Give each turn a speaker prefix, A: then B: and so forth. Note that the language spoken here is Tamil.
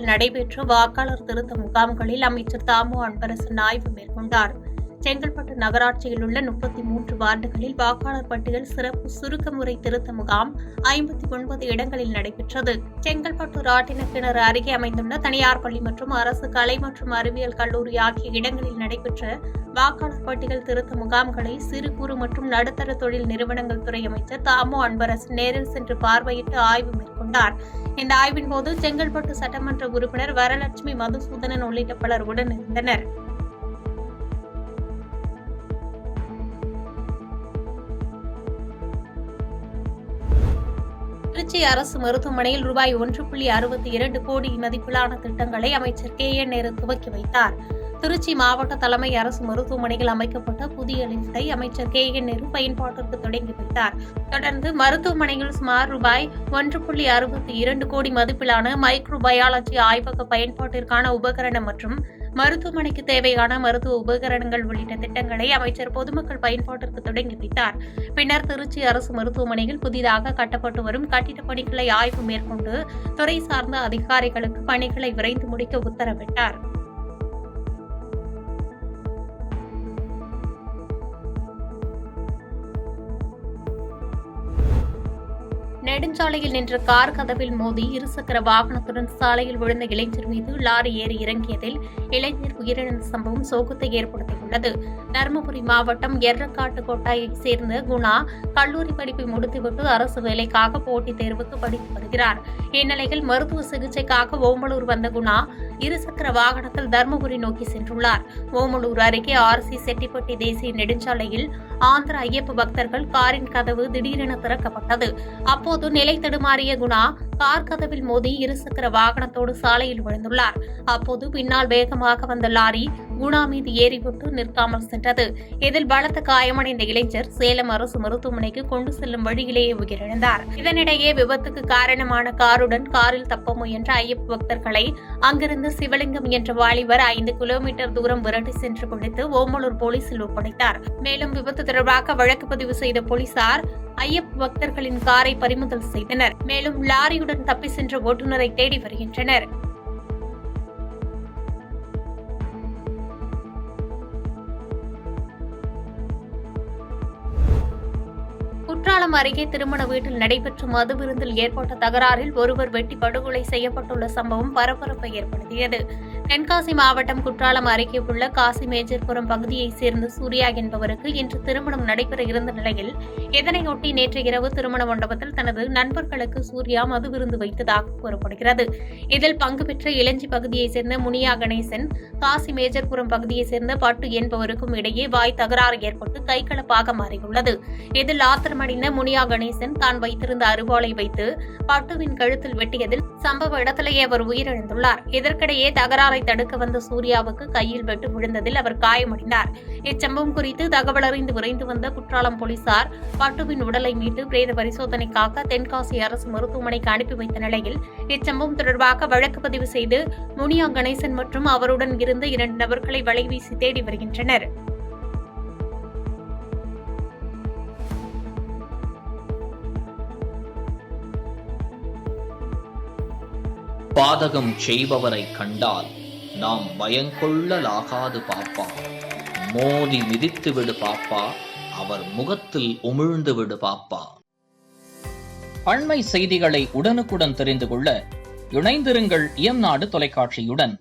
A: நடைபெற்ற வாக்காளர் திருத்த முகாம்களில் அமைச்சர் தாமு அன்பரசன் ஆய்வு மேற்கொண்டார். செங்கல்பட்டு நகராட்சியில் உள்ள 33 வார்டுகளில் வாக்காளர் பட்டியல் சிறப்பு சுருக்க முறை திருத்த முகாம் 59 இடங்களில் நடைபெற்றது. செங்கல்பட்டு ராட்டினக்கிணறு அருகே அமைந்துள்ள தனியார் பள்ளி மற்றும் அரசு கலை மற்றும் அறிவியல் கல்லூரி ஆகிய இடங்களில் நடைபெற்ற வாக்காளர் பட்டியல் திருத்த முகாம்களை சிறு குறு மற்றும் நடுத்தர தொழில் நிறுவனங்கள் துறை அமைச்சர் தாமு அன்பரசன் நேரில் சென்று பார்வையிட்டு ஆய்வு மேற்கொண்டார். இந்த ஆய்வின் போது செங்கல்பட்டு சட்டமன்ற உறுப்பினர் வரலட்சுமி மதுசூதனன் உள்ளிட்ட பலர் உடனிருந்தனர். திருச்சி அரசு மருத்துவமனையில் ரூபாய் 1.62 கோடி மதிப்பிலான திட்டங்களை அமைச்சர் KN நேரு துவக்கி வைத்தார். திருச்சி மாவட்ட தலைமை அரசு மருத்துவமனையில் அமைக்கப்பட்ட புதிய லிப்டை அமைச்சர் KN நேரு பயன்பாட்டிற்கு தொடங்கி வைத்தார். தொடர்ந்து மருத்துவமனையில் சுமார் ரூபாய் 1.62 கோடி மதிப்பிலான மைக்ரோ பயாலஜி ஆய்வக பயன்பாட்டிற்கான உபகரணம் மற்றும் மருத்துவமனைக்கு தேவையான மருத்துவ உபகரணங்கள் உள்ளிட்ட திட்டங்களை அமைச்சர் பொதுமக்கள் பயன்பாட்டிற்கு தொடங்கி வைத்தார். பின்னர் திருச்சி அரசு மருத்துவமனையில் புதிதாக கட்டப்பட்டு வரும் கட்டிடப் பணிகளை ஆய்வு மேற்கொண்டு துறை சார்ந்த அதிகாரிகளுக்கு பணிகளை விரைந்து முடிக்க உத்தரவிட்டார். நெடுஞ்சாலையில் நின்ற கார் கதவில் மோதி இருசக்கர வாகனத்துடன் சாலையில் விழுந்த இளைஞர் மீது லாரி ஏறி இறங்கியதில் இளைஞர் உயிரிழந்த சம்பவம் சோகத்தை ஏற்படுத்தியுள்ளது. தருமபுரி மாவட்டம் எர்ரக்காட்டு கொட்டாயைச் சேர்ந்த குணா கல்லூரி படிப்பை முடித்துவிட்டு அரசு வேலைக்காக போட்டித் தேர்வுக்கு படித்து வருகிறார். இந்நிலையில் மருத்துவ சிகிச்சைக்காக ஓமலூர் வந்த குணா இருசக்கர வாகனத்தில் தருமபுரி நோக்கி சென்றுள்ளார். ஓமலூர் அருகே RC செட்டிப்பட்டி தேசிய நெடுஞ்சாலையில் ஆந்திர ஐயப்ப பக்தர்கள் காரின் கதவு திடீரென திறக்கப்பட்டது. அப்போது நிலை தடுமாறிய குணா கார் கதவில் மோதி இருசக்கர வாகனத்தோடு சாலையில் விழுந்துள்ளார். அப்போது பின்னால் வேகமாக வந்த லாரி குணா மீது ஏறிவிட்டு நிற்காமல் சென்றது. இதில் பலத்த காயமடைந்த இளைஞர் சேலம் அரசு மருத்துவமனைக்கு கொண்டு செல்லும் வழியிலேயே உயிரிழந்தார். இதனிடையே விபத்துக்கு காரணமான காருடன் காரில் தப்ப முயன்ற ஐயப்ப பக்தர்களை அங்கிருந்து சிவலிங்கம் என்ற வாலிபர் 5 கிலோமீட்டர் தூரம் விரட்டி சென்று பிடித்து ஓமலூர் போலீசில் ஒப்படைத்தார். மேலும் விபத்து தொடர்பாக வழக்கு பதிவு செய்த போலீசார் ஐயப்ப பக்தர்களின் காரை பறிமுதல் செய்தனர். மேலும் லாரியுடன் தப்பி சென்ற ஓட்டுநரை தேடி வருகின்றனர். குற்றாலம் அருகே திருமண வீட்டில் நடைபெற்ற மது விருந்தில் ஏற்பட்ட தகராறில் ஒருவர் வெட்டி படுகொலை செய்யப்பட்டுள்ள சம்பவம் பரபரப்பை ஏற்படுத்தியது. தென்காசி மாவட்டம் குற்றாலம் அருகே உள்ள காசிமேஜர்புரம் பகுதியைச் சேர்ந்த சூர்யா என்பவருக்கு இன்று திருமணம் நடைபெற இருந்த நிலையில் இதனையொட்டி நேற்று இரவு திருமண மண்டபத்தில் தனது நண்பர்களுக்கு சூர்யா மது விருந்து வைத்ததாக கூறப்படுகிறது. இதில் பங்கு பெற்ற இளஞ்சி பகுதியைச் சேர்ந்த முனியா கணேசன் காசிமேஜர்புரம் பகுதியைச் சேர்ந்த பட்டு என்பவருக்கும் இடையே வாய் தகராறு ஏற்பட்டு கைகலப்பாக மாறியுள்ளது. இதில் ஆத்திரமடைந்த முனியா கணேசன் தான் வைத்திருந்த அருவாளை வைத்து பட்டுவின் கழுத்தில் வெட்டியதில் சம்பவ இடத்திலேயே அவர் உயிரிழந்துள்ளார். இதற்கிடையே தகராறை தடுக்க வந்த சூர்யாவுக்கு கையில் வெட்டு விழுந்ததில் அவர் காயமடைந்தார். இச்சம்பவம் குறித்து தகவல் அறிந்து விரைந்து வந்த குற்றாலம் போலீசார் பட்டுவின் உடலை மீட்டு பிரேத பரிசோதனைக்காக தென்காசி அரசு மருத்துவமனைக்கு அனுப்பி வைத்த நிலையில் இச்சம்பவம் தொடர்பாக வழக்கு பதிவு செய்து முனியா கணேசன் மற்றும் அவருடன் இருந்த 2 நபர்களை வலைவீசி தேடி வருகின்றனர்.
B: பாதகம் செய்பவரை கண்டால் நாம் பயங்கொள்ளலாகாது பாப்பா. மோதி மிதித்து விடு பாப்பா, அவர் முகத்தில் உமிழ்ந்து விடு பாப்பா. அண்மை செய்திகளை உடனுக்குடன் தெரிந்து கொள்ள இணைந்திருங்கள் இயம்நாடு தொலைக்காட்சியுடன்.